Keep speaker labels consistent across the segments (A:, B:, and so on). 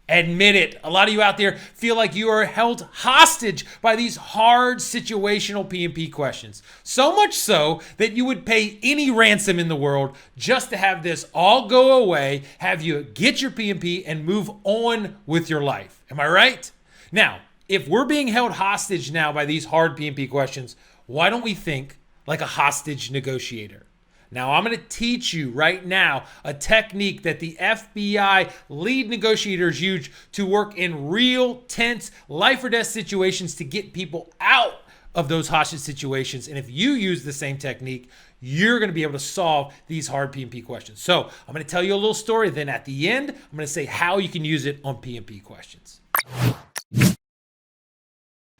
A: Admit it. A lot of you out there feel like you are held hostage by these hard situational P&P questions. So much so that you would pay any ransom in the world just to have this all go away, have you get your P&P and move on with your life. Am I right? Now, if we're being held hostage now by these hard P&P questions, why don't we think like a hostage negotiator? Now, I'm going to teach you right now a technique that the FBI lead negotiators use to work in real tense life or death situations to get people out of those hostage situations. And if you use the same technique, you're going to be able to solve these hard P&P questions. So I'm going to tell you a little story. Then at the end, I'm going to say how you can use it on P&P questions.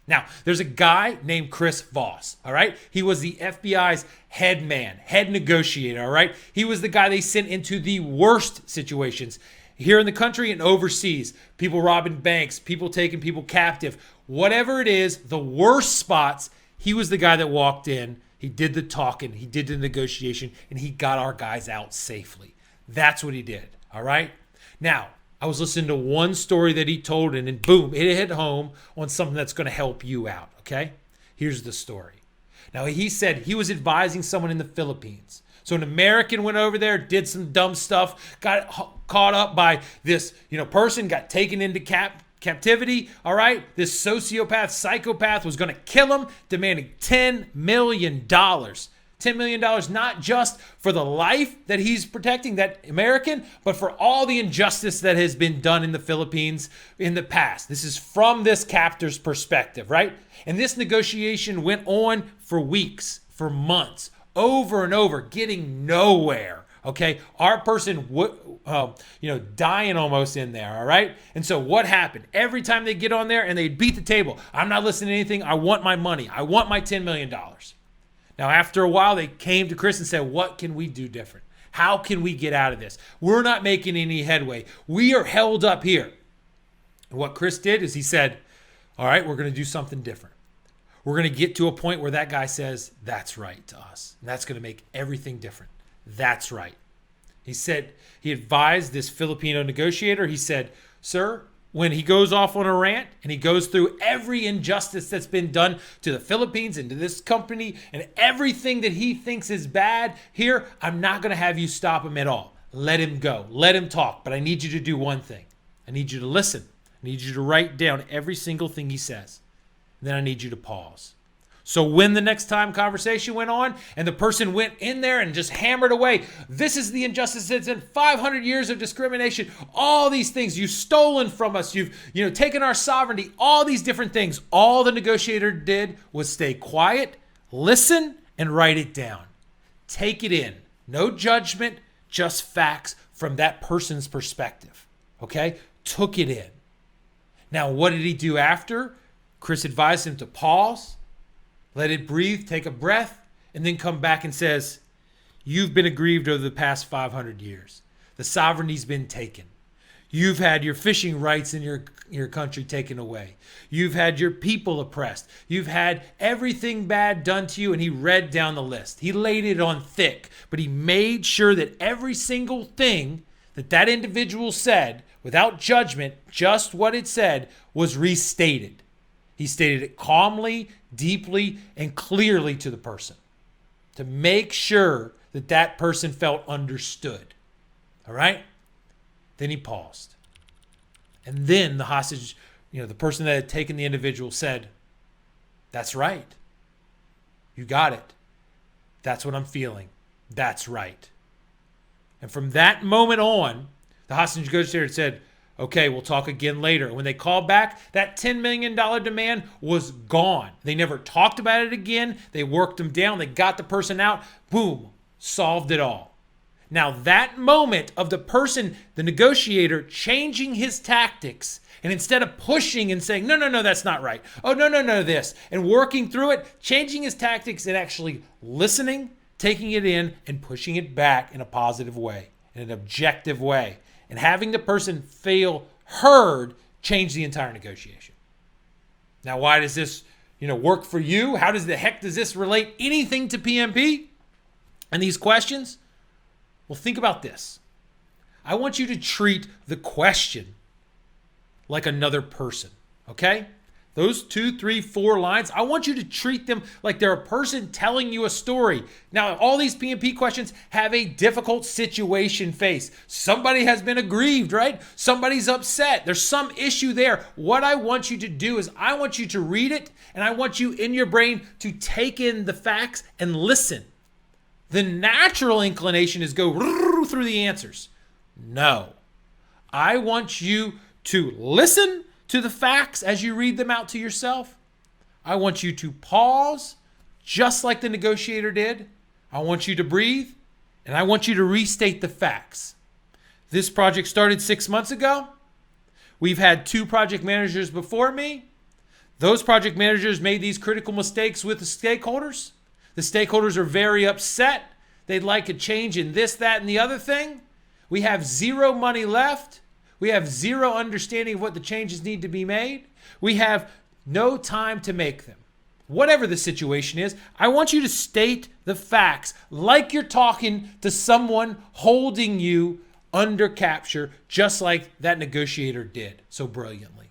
A: Now, there's a guy named Chris Voss, all right? He was the FBI's head man, head negotiator, all right? He was the guy they sent into the worst situations here in the country and overseas. People robbing banks, people taking people captive, whatever it is, the worst spots, he was the guy that walked in. He did the talking, he did the negotiation, and he got our guys out safely. That's what he did, all right? Now, I was listening to one story that he told, and boom, it hit home on something that's going to help you out, okay? Here's the story. Now, he said he was advising someone in the Philippines. So an American went over there, did some dumb stuff, got caught up by this, person, got taken into captivity, all right? This sociopath, psychopath was going to kill him, demanding $10 million. $10 million, not just for the life that he's protecting, that American, but for all the injustice that has been done in the Philippines in the past. This is from this captor's perspective, right? And this negotiation went on for weeks, for months, over and over, getting nowhere. Okay, our person dying almost in there, all right? And so what happened? Every time they get on there and they beat the table, I'm not listening to anything. I want my money. I want my $10 million. Now, after a while, they came to Chris and said, what can we do different? How can we get out of this? We're not making any headway. We are held up here. And what Chris did is he said, all right, we're going to do something different. We're going to get to a point where that guy says, that's right to us. And that's going to make everything different. That's right. He said, he advised this Filipino negotiator, he said, sir, when he goes off on a rant and he goes through every injustice that's been done to the Philippines and to this company and everything that he thinks is bad here, I'm not going to have you stop him at all. Let him go. Let him talk. But I need you to do one thing. I need you to listen. I need you to write down every single thing he says. And then I need you to pause. So when the next time conversation went on and the person went in there and just hammered away, this is the injustice that's in 500 years of discrimination, all these things you've stolen from us, you've taken our sovereignty, all these different things. All the negotiator did was stay quiet, listen, and write it down. Take it in. No judgment, just facts from that person's perspective. Okay? Took it in. Now, what did he do after? Chris advised him to pause, let it breathe, take a breath, and then come back and says, you've been aggrieved over the past 500 years. The sovereignty's been taken. You've had your fishing rights in your country taken away. You've had your people oppressed. You've had everything bad done to you, and he read down the list. He laid it on thick, but he made sure that every single thing that individual said, without judgment, just what it said, was restated. He stated it calmly, deeply, and clearly to the person to make sure that person felt understood. All right? Then he paused. And then the hostage, the person that had taken the individual said, that's right. You got it. That's what I'm feeling. That's right. And from that moment on, the hostage negotiator said, okay, we'll talk again later. And when they called back, that $10 million demand was gone. They never talked about it again. They worked them down. They got the person out. Boom, solved it all. Now, that moment of the person, the negotiator, changing his tactics, and instead of pushing and saying, no, that's not right. Oh, no, this. And working through it, changing his tactics and actually listening, taking it in, and pushing it back in a positive way, in an objective way. And having the person feel heard change the entire negotiation. Now, why does this, work for you? How does the heck does this relate anything to P&P and these questions? Well, think about this. I want you to treat the question like another person, okay? Those 2, 3, 4 lines, I want you to treat them like they're a person telling you a story. Now, all these PMP questions have a difficult situation faced. Somebody has been aggrieved, right? Somebody's upset. There's some issue there. What I want you to do is I want you to read it, and I want you in your brain to take in the facts and listen. The natural inclination is go through the answers. No. I want you to listen to the facts as you read them out to yourself. I want you to pause, just like the negotiator did. I want you to breathe, and I want you to restate the facts. This project started 6 months ago. We've had 2 project managers before me. Those project managers made these critical mistakes with the stakeholders. The stakeholders are very upset. They'd like a change in this, that, and the other thing. We have 0 money left. We have 0 understanding of what the changes need to be made. We have no time to make them. Whatever the situation is, I want you to state the facts like you're talking to someone holding you under capture, just like that negotiator did so brilliantly.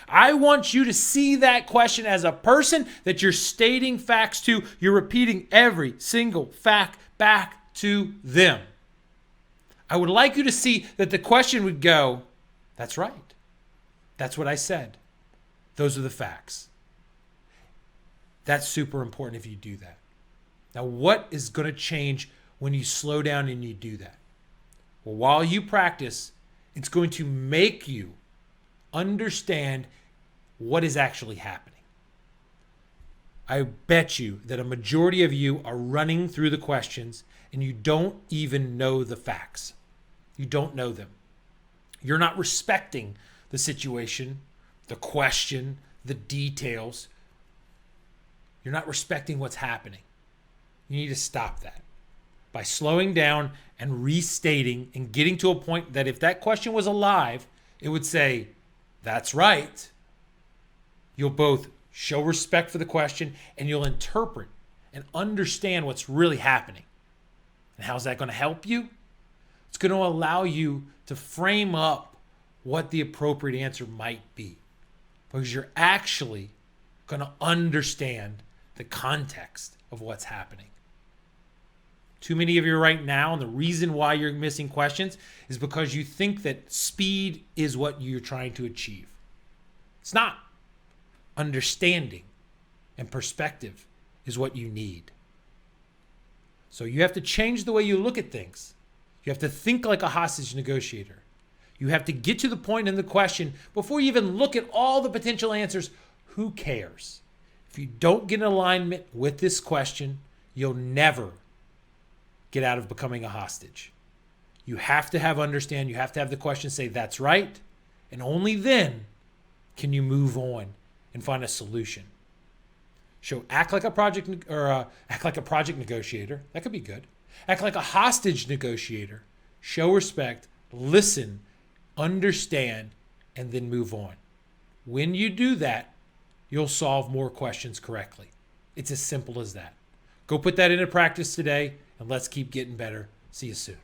A: I want you to see that question as a person that you're stating facts to. You're repeating every single fact back to them. I would like you to see that the question would go, that's right. That's what I said. Those are the facts. That's super important if you do that. Now, what is going to change when you slow down and you do that? Well, while you practice, it's going to make you understand what is actually happening. I bet you that a majority of you are running through the questions and you don't even know the facts. You don't know them. You're not respecting the situation, the question, the details. You're not respecting what's happening. You need to stop that by slowing down and restating and getting to a point that if that question was alive, it would say, that's right. You'll both show respect for the question and you'll interpret and understand what's really happening. And how's that going to help you? It's going to allow you to frame up what the appropriate answer might be, because you're actually going to understand the context of what's happening. Too many of you right now, and the reason why you're missing questions is because you think that speed is what you're trying to achieve. It's not. Understanding and perspective is what you need. So you have to change the way you look at things. You have to think like a hostage negotiator. You have to get to the point in the question before you even look at all the potential answers. Who cares? If you don't get in alignment with this question, you'll never get out of becoming a hostage. You have to have understand. You have to have the question say, that's right. And only then can you move on and find a solution. So act like a project negotiator. That could be good. Act like a hostage negotiator. Show respect, listen, understand, and then move on. When you do that, you'll solve more questions correctly. It's as simple as that. Go put that into practice today, and let's keep getting better. See you soon.